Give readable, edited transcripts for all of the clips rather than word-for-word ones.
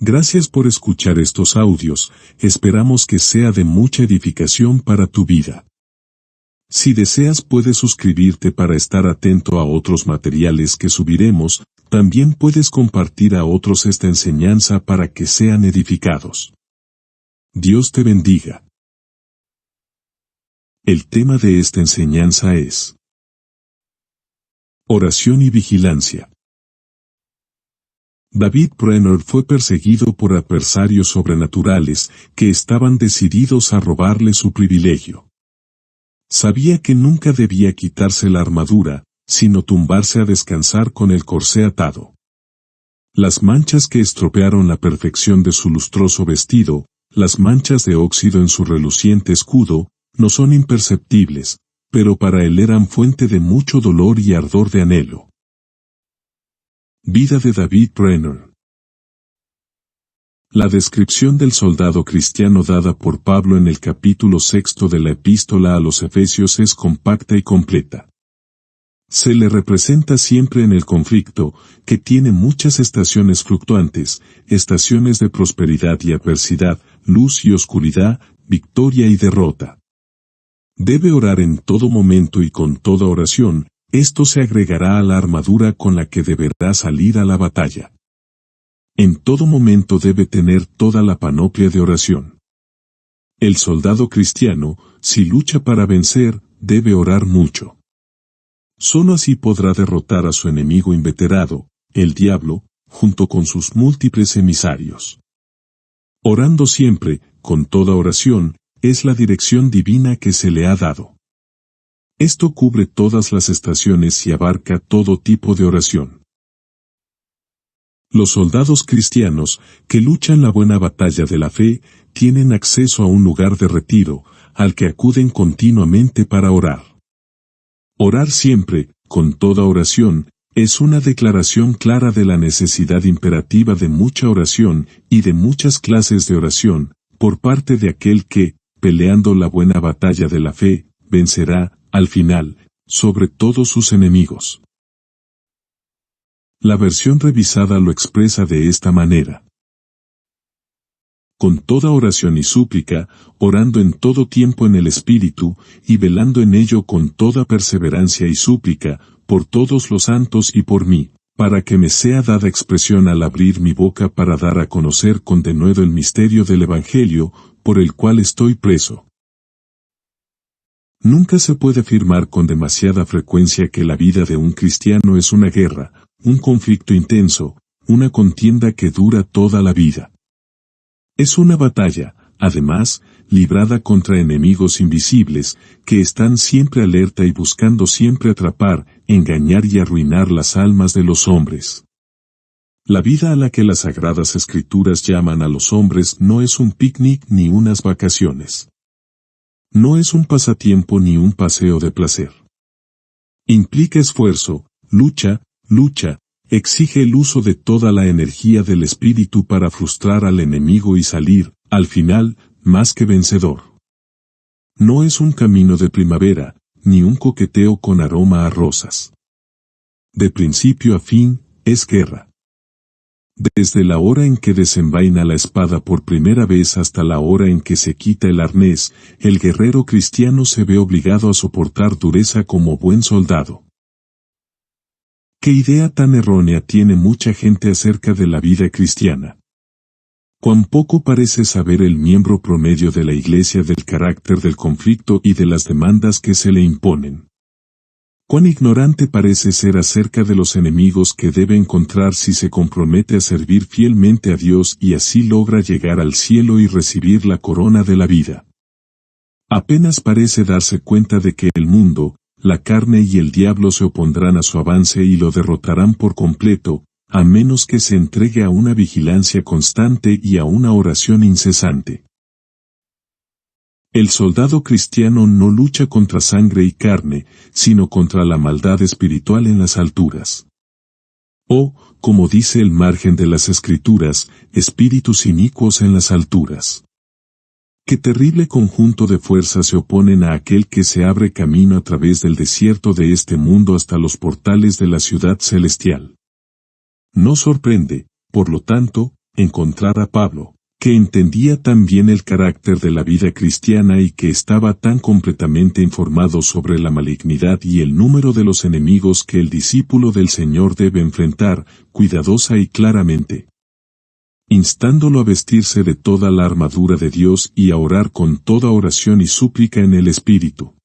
Gracias por escuchar estos audios, esperamos que sea de mucha edificación para tu vida. Si deseas puedes suscribirte para estar atento a otros materiales que subiremos, también puedes compartir a otros esta enseñanza para que sean edificados. Dios te bendiga. El tema de esta enseñanza es oración y vigilancia. David Brenner fue perseguido por adversarios sobrenaturales que estaban decididos a robarle su privilegio. Sabía que nunca debía quitarse la armadura, sino tumbarse a descansar con el corsé atado. Las manchas que estropearon la perfección de su lustroso vestido, las manchas de óxido en su reluciente escudo, no son imperceptibles, pero para él eran fuente de mucho dolor y ardor de anhelo. Vida de David Brenner. La descripción del soldado cristiano dada por Pablo en el capítulo 6 de la epístola a los Efesios es compacta y completa. Se le representa siempre en el conflicto, que tiene muchas estaciones fluctuantes, estaciones de prosperidad y adversidad, luz y oscuridad, victoria y derrota. Debe orar en todo momento y con toda oración. Esto se agregará a la armadura con la que deberá salir a la batalla. En todo momento debe tener toda la panoplia de oración. El soldado cristiano, si lucha para vencer, debe orar mucho. Solo así podrá derrotar a su enemigo inveterado, el diablo, junto con sus múltiples emisarios. Orando siempre, con toda oración, es la dirección divina que se le ha dado. Esto cubre todas las estaciones y abarca todo tipo de oración. Los soldados cristianos, que luchan la buena batalla de la fe, tienen acceso a un lugar de retiro, al que acuden continuamente para orar. Orar siempre, con toda oración, es una declaración clara de la necesidad imperativa de mucha oración y de muchas clases de oración, por parte de aquel que, peleando la buena batalla de la fe, vencerá, al final, sobre todos sus enemigos. La versión revisada lo expresa de esta manera. Con toda oración y súplica, orando en todo tiempo en el Espíritu, y velando en ello con toda perseverancia y súplica, por todos los santos y por mí, para que me sea dada expresión al abrir mi boca para dar a conocer con denuedo el misterio del Evangelio, por el cual estoy preso. Nunca se puede afirmar con demasiada frecuencia que la vida de un cristiano es una guerra, un conflicto intenso, una contienda que dura toda la vida. Es una batalla, además, librada contra enemigos invisibles, que están siempre alerta y buscando siempre atrapar, engañar y arruinar las almas de los hombres. La vida a la que las Sagradas Escrituras llaman a los hombres no es un picnic ni unas vacaciones. No es un pasatiempo ni un paseo de placer. Implica esfuerzo, lucha, exige el uso de toda la energía del espíritu para frustrar al enemigo y salir, al final, más que vencedor. No es un camino de primavera, ni un coqueteo con aroma a rosas. De principio a fin, es guerra. Desde la hora en que desenvaina la espada por primera vez hasta la hora en que se quita el arnés, el guerrero cristiano se ve obligado a soportar dureza como buen soldado. ¿Qué idea tan errónea tiene mucha gente acerca de la vida cristiana? Cuán poco parece saber el miembro promedio de la Iglesia del carácter del conflicto y de las demandas que se le imponen. Cuán ignorante parece ser acerca de los enemigos que debe encontrar si se compromete a servir fielmente a Dios y así logra llegar al cielo y recibir la corona de la vida. Apenas parece darse cuenta de que el mundo, la carne y el diablo se opondrán a su avance y lo derrotarán por completo, a menos que se entregue a una vigilancia constante y a una oración incesante. El soldado cristiano no lucha contra sangre y carne, sino contra la maldad espiritual en las alturas. O, como dice el margen de las Escrituras, espíritus inicuos en las alturas. Qué terrible conjunto de fuerzas se oponen a aquel que se abre camino a través del desierto de este mundo hasta los portales de la ciudad celestial. No sorprende, por lo tanto, encontrar a Pablo, que entendía tan bien el carácter de la vida cristiana y que estaba tan completamente informado sobre la malignidad y el número de los enemigos que el discípulo del Señor debe enfrentar, cuidadosa y claramente, instándolo a vestirse de toda la armadura de Dios y a orar con toda oración y súplica en el Espíritu.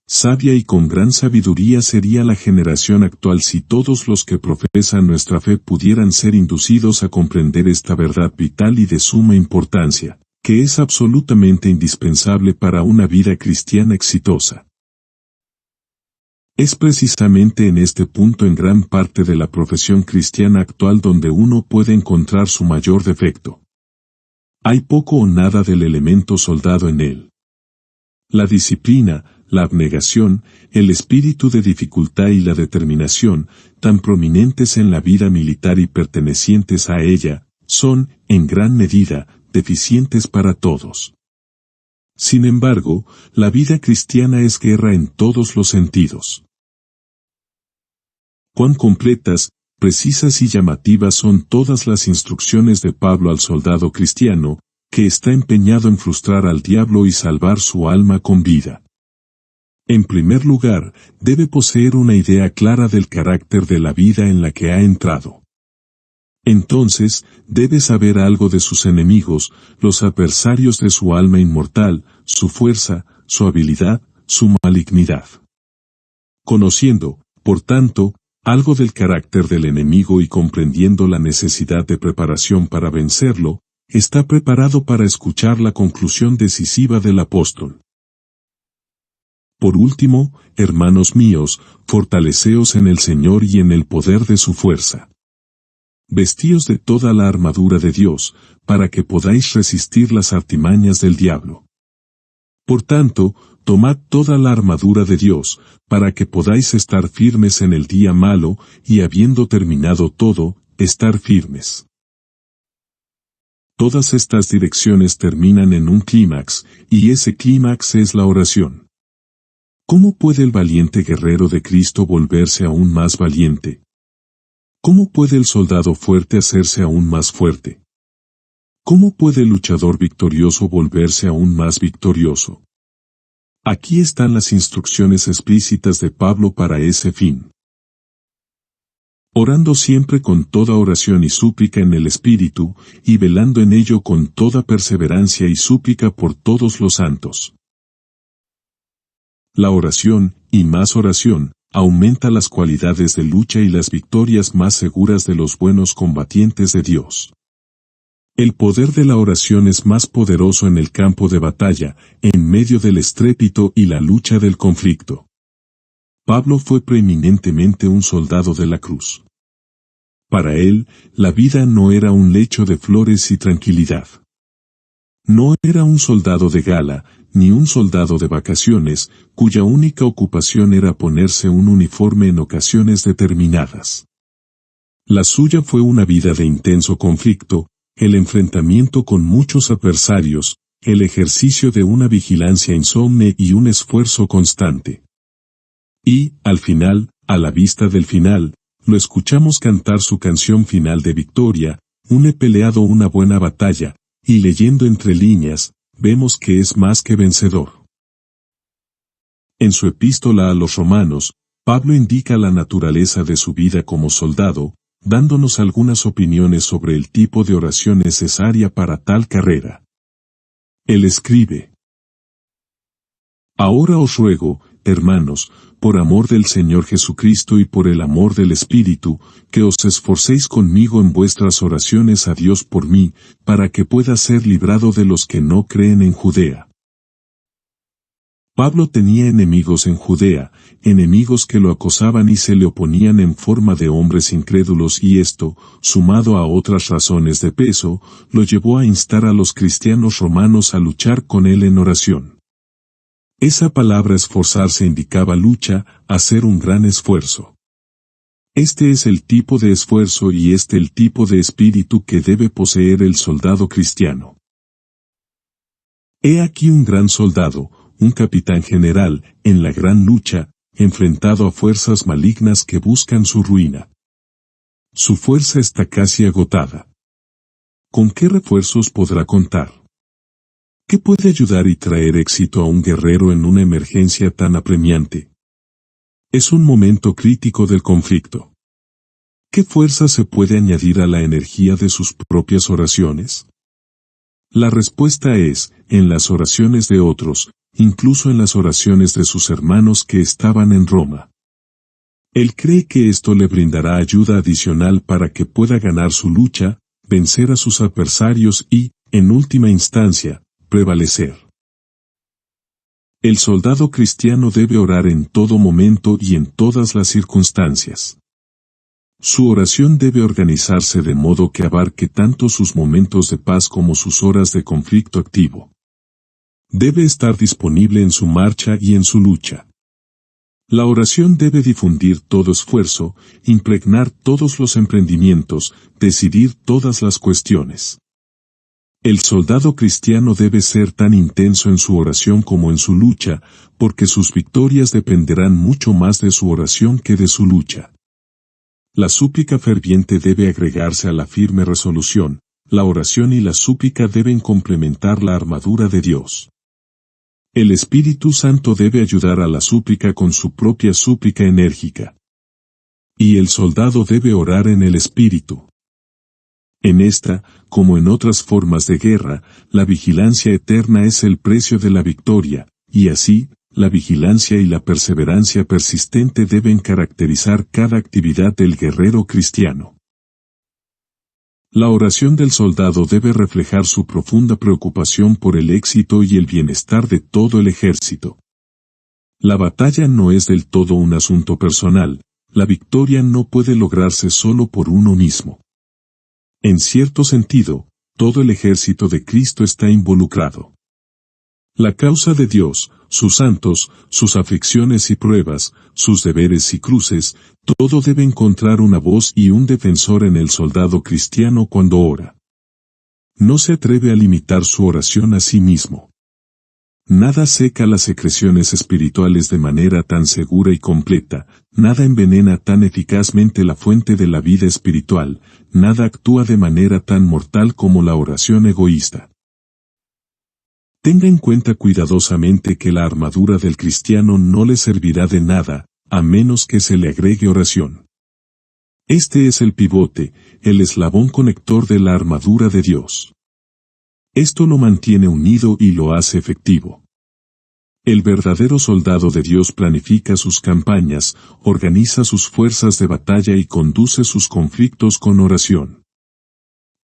Sabia y con gran sabiduría sería la generación actual si todos los que profesan nuestra fe pudieran ser inducidos a comprender esta verdad vital y de suma importancia, que es absolutamente indispensable para una vida cristiana exitosa. Es precisamente en este punto en gran parte de la profesión cristiana actual donde uno puede encontrar su mayor defecto. Hay poco o nada del elemento soldado en él. La disciplina, la abnegación, el espíritu de dificultad y la determinación, tan prominentes en la vida militar y pertenecientes a ella, son, en gran medida, deficientes para todos. Sin embargo, la vida cristiana es guerra en todos los sentidos. Cuán completas, precisas y llamativas son todas las instrucciones de Pablo al soldado cristiano, que está empeñado en frustrar al diablo y salvar su alma con vida. En primer lugar, debe poseer una idea clara del carácter de la vida en la que ha entrado. Entonces, debe saber algo de sus enemigos, los adversarios de su alma inmortal, su fuerza, su habilidad, su malignidad. Conociendo, por tanto, algo del carácter del enemigo y comprendiendo la necesidad de preparación para vencerlo, está preparado para escuchar la conclusión decisiva del apóstol. Por último, hermanos míos, fortaleceos en el Señor y en el poder de su fuerza. Vestíos de toda la armadura de Dios, para que podáis resistir las artimañas del diablo. Por tanto, tomad toda la armadura de Dios, para que podáis estar firmes en el día malo, y habiendo terminado todo, estar firmes. Todas estas direcciones terminan en un clímax, y ese clímax es la oración. ¿Cómo puede el valiente guerrero de Cristo volverse aún más valiente? ¿Cómo puede el soldado fuerte hacerse aún más fuerte? ¿Cómo puede el luchador victorioso volverse aún más victorioso? Aquí están las instrucciones explícitas de Pablo para ese fin. Orando siempre con toda oración y súplica en el Espíritu, y velando en ello con toda perseverancia y súplica por todos los santos. La oración, y más oración, aumenta las cualidades de lucha y las victorias más seguras de los buenos combatientes de Dios. El poder de la oración es más poderoso en el campo de batalla, en medio del estrépito y la lucha del conflicto. Pablo fue preeminentemente un soldado de la cruz. Para él, la vida no era un lecho de flores y tranquilidad. No era un soldado de gala, ni un soldado de vacaciones, cuya única ocupación era ponerse un uniforme en ocasiones determinadas. La suya fue una vida de intenso conflicto, el enfrentamiento con muchos adversarios, el ejercicio de una vigilancia insomne y un esfuerzo constante. Y, al final, a la vista del final, lo escuchamos cantar su canción final de victoria, he peleado una buena batalla, y leyendo entre líneas, vemos que es más que vencedor. En su epístola a los Romanos, Pablo indica la naturaleza de su vida como soldado, dándonos algunas opiniones sobre el tipo de oración necesaria para tal carrera. Él escribe: Ahora os ruego, hermanos, por amor del Señor Jesucristo y por el amor del Espíritu, que os esforcéis conmigo en vuestras oraciones a Dios por mí, para que pueda ser librado de los que no creen en Judea. Pablo tenía enemigos en Judea, enemigos que lo acosaban y se le oponían en forma de hombres incrédulos, y esto, sumado a otras razones de peso, lo llevó a instar a los cristianos romanos a luchar con él en oración. Esa palabra esforzarse indicaba lucha, hacer un gran esfuerzo. Este es el tipo de esfuerzo y el tipo de espíritu que debe poseer el soldado cristiano. He aquí un gran soldado, un capitán general, en la gran lucha, enfrentado a fuerzas malignas que buscan su ruina. Su fuerza está casi agotada. ¿Con qué refuerzos podrá contar? ¿Qué puede ayudar y traer éxito a un guerrero en una emergencia tan apremiante? Es un momento crítico del conflicto. ¿Qué fuerza se puede añadir a la energía de sus propias oraciones? La respuesta es, en las oraciones de otros, incluso en las oraciones de sus hermanos que estaban en Roma. Él cree que esto le brindará ayuda adicional para que pueda ganar su lucha, vencer a sus adversarios y, en última instancia, prevalecer. El soldado cristiano debe orar en todo momento y en todas las circunstancias. Su oración debe organizarse de modo que abarque tanto sus momentos de paz como sus horas de conflicto activo. Debe estar disponible en su marcha y en su lucha. La oración debe difundir todo esfuerzo, impregnar todos los emprendimientos, decidir todas las cuestiones. El soldado cristiano debe ser tan intenso en su oración como en su lucha, porque sus victorias dependerán mucho más de su oración que de su lucha. La súplica ferviente debe agregarse a la firme resolución, la oración y la súplica deben complementar la armadura de Dios. El Espíritu Santo debe ayudar a la súplica con su propia súplica enérgica. Y el soldado debe orar en el Espíritu. En esta, como en otras formas de guerra, la vigilancia eterna es el precio de la victoria, y así, la vigilancia y la perseverancia persistente deben caracterizar cada actividad del guerrero cristiano. La oración del soldado debe reflejar su profunda preocupación por el éxito y el bienestar de todo el ejército. La batalla no es del todo un asunto personal, la victoria no puede lograrse solo por uno mismo. En cierto sentido, todo el ejército de Cristo está involucrado. La causa de Dios, sus santos, sus aflicciones y pruebas, sus deberes y cruces, todo debe encontrar una voz y un defensor en el soldado cristiano cuando ora. No se atreve a limitar su oración a sí mismo. Nada seca las secreciones espirituales de manera tan segura y completa, nada envenena tan eficazmente la fuente de la vida espiritual, nada actúa de manera tan mortal como la oración egoísta. Tenga en cuenta cuidadosamente que la armadura del cristiano no le servirá de nada, a menos que se le agregue oración. Este es el pivote, el eslabón conector de la armadura de Dios. Esto lo mantiene unido y lo hace efectivo. El verdadero soldado de Dios planifica sus campañas, organiza sus fuerzas de batalla y conduce sus conflictos con oración.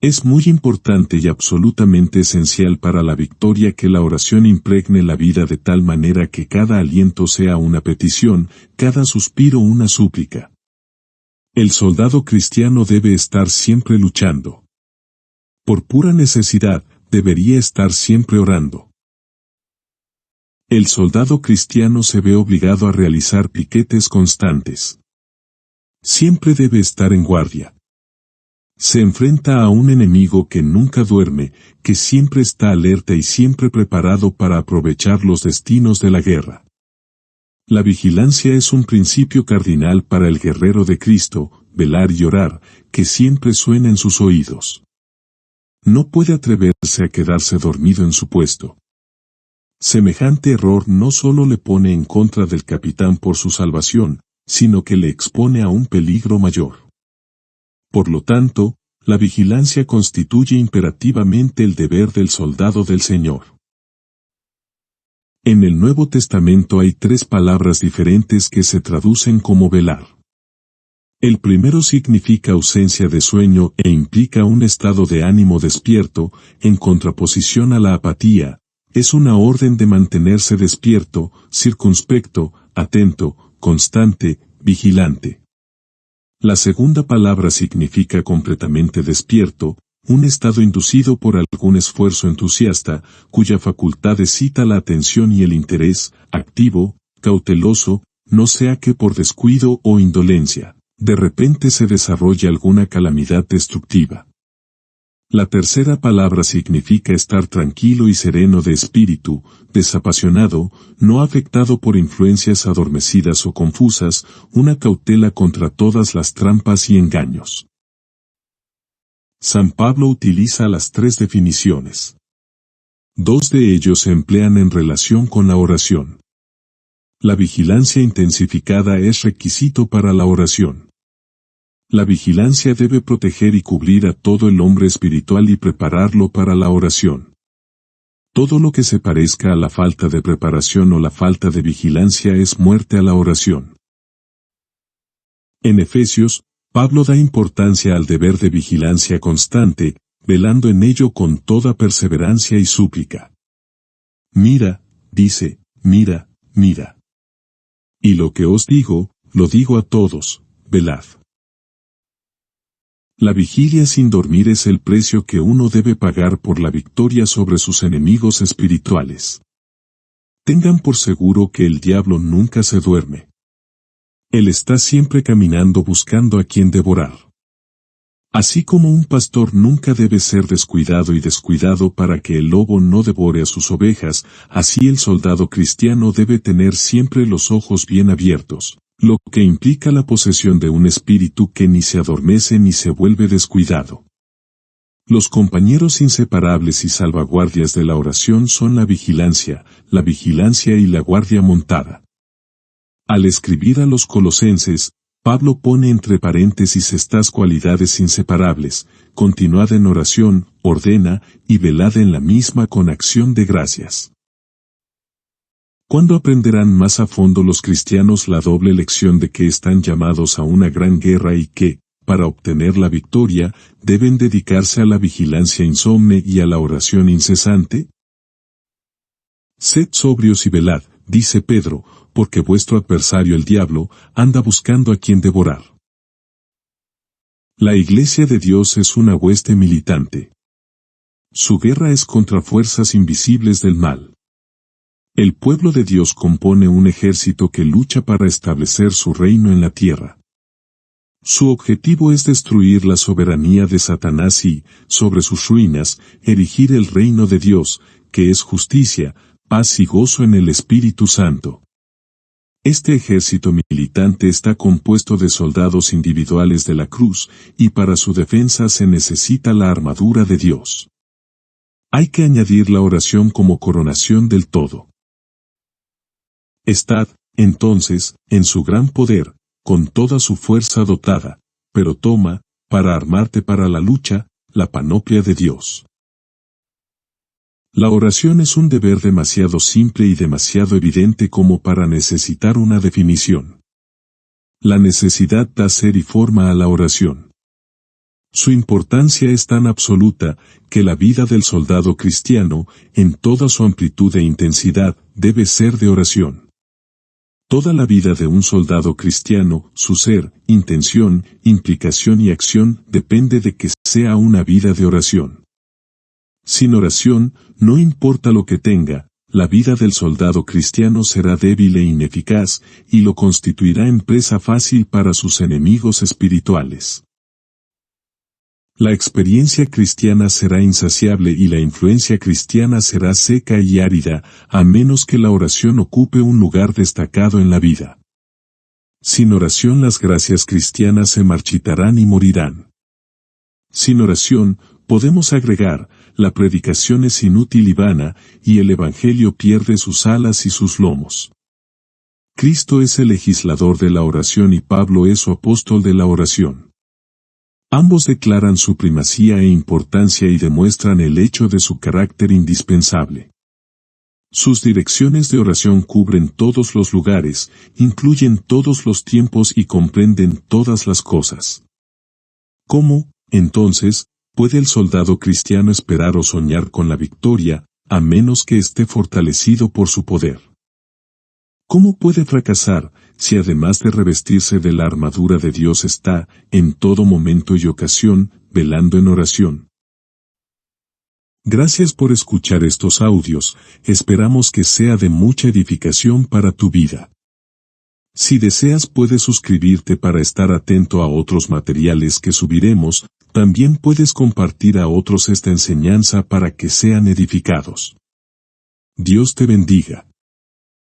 Es muy importante y absolutamente esencial para la victoria que la oración impregne la vida de tal manera que cada aliento sea una petición, cada suspiro una súplica. El soldado cristiano debe estar siempre luchando. Por pura necesidad, debería estar siempre orando. El soldado cristiano se ve obligado a realizar piquetes constantes. Siempre debe estar en guardia. Se enfrenta a un enemigo que nunca duerme, que siempre está alerta y siempre preparado para aprovechar los destinos de la guerra. La vigilancia es un principio cardinal para el guerrero de Cristo, velar y orar, que siempre suena en sus oídos. No puede atreverse a quedarse dormido en su puesto. Semejante error no solo le pone en contra del capitán por su salvación, sino que le expone a un peligro mayor. Por lo tanto, la vigilancia constituye imperativamente el deber del soldado del Señor. En el Nuevo Testamento hay 3 palabras diferentes que se traducen como velar. El primero significa ausencia de sueño e implica un estado de ánimo despierto, en contraposición a la apatía. Es una orden de mantenerse despierto, circunspecto, atento, constante, vigilante. La segunda palabra significa completamente despierto, un estado inducido por algún esfuerzo entusiasta, cuya facultad excita la atención y el interés, activo, cauteloso, no sea que por descuido o indolencia, de repente se desarrolle alguna calamidad destructiva. La tercera palabra significa estar tranquilo y sereno de espíritu, desapasionado, no afectado por influencias adormecidas o confusas, una cautela contra todas las trampas y engaños. San Pablo utiliza las tres definiciones. Dos de ellos se emplean en relación con la oración. La vigilancia intensificada es requisito para la oración. La vigilancia debe proteger y cubrir a todo el hombre espiritual y prepararlo para la oración. Todo lo que se parezca a la falta de preparación o la falta de vigilancia es muerte a la oración. En Efesios, Pablo da importancia al deber de vigilancia constante, velando en ello con toda perseverancia y súplica. Mira, dice, mira, mira. Y lo que os digo, lo digo a todos, velad. La vigilia sin dormir es el precio que uno debe pagar por la victoria sobre sus enemigos espirituales. Tengan por seguro que el diablo nunca se duerme. Él está siempre caminando buscando a quien devorar. Así como un pastor nunca debe ser descuidado y descuidado para que el lobo no devore a sus ovejas, así el soldado cristiano debe tener siempre los ojos bien abiertos, lo que implica la posesión de un espíritu que ni se adormece ni se vuelve descuidado. Los compañeros inseparables y salvaguardias de la oración son la vigilancia y la guardia montada. Al escribir a los colosenses, Pablo pone entre paréntesis estas cualidades inseparables: continuad en oración, ordena, y velad en la misma con acción de gracias. ¿Cuándo aprenderán más a fondo los cristianos la doble lección de que están llamados a una gran guerra y que, para obtener la victoria, deben dedicarse a la vigilancia insomne y a la oración incesante? Sed sobrios y velad, dice Pedro, porque vuestro adversario el diablo anda buscando a quien devorar. La Iglesia de Dios es una hueste militante. Su guerra es contra fuerzas invisibles del mal. El pueblo de Dios compone un ejército que lucha para establecer su reino en la tierra. Su objetivo es destruir la soberanía de Satanás y, sobre sus ruinas, erigir el reino de Dios, que es justicia, paz y gozo en el Espíritu Santo. Este ejército militante está compuesto de soldados individuales de la cruz, y para su defensa se necesita la armadura de Dios. Hay que añadir la oración como coronación del todo. Estad, entonces, en su gran poder, con toda su fuerza dotada, pero toma, para armarte para la lucha, la panoplia de Dios. La oración es un deber demasiado simple y demasiado evidente como para necesitar una definición. La necesidad da ser y forma a la oración. Su importancia es tan absoluta, que la vida del soldado cristiano, en toda su amplitud e intensidad, debe ser de oración. Toda la vida de un soldado cristiano, su ser, intención, implicación y acción, depende de que sea una vida de oración. Sin oración, no importa lo que tenga, la vida del soldado cristiano será débil e ineficaz, y lo constituirá en presa fácil para sus enemigos espirituales. La experiencia cristiana será insaciable y la influencia cristiana será seca y árida, a menos que la oración ocupe un lugar destacado en la vida. Sin oración las gracias cristianas se marchitarán y morirán. Sin oración, podemos agregar, la predicación es inútil y vana, y el Evangelio pierde sus alas y sus lomos. Cristo es el legislador de la oración y Pablo es su apóstol de la oración. Ambos declaran su primacía e importancia y demuestran el hecho de su carácter indispensable. Sus direcciones de oración cubren todos los lugares, incluyen todos los tiempos y comprenden todas las cosas. ¿Cómo, entonces, puede el soldado cristiano esperar o soñar con la victoria, a menos que esté fortalecido por su poder? ¿Cómo puede fracasar, si además de revestirse de la armadura de Dios está, en todo momento y ocasión, velando en oración? Gracias por escuchar estos audios, esperamos que sea de mucha edificación para tu vida. Si deseas puedes suscribirte para estar atento a otros materiales que subiremos, también puedes compartir a otros esta enseñanza para que sean edificados. Dios te bendiga.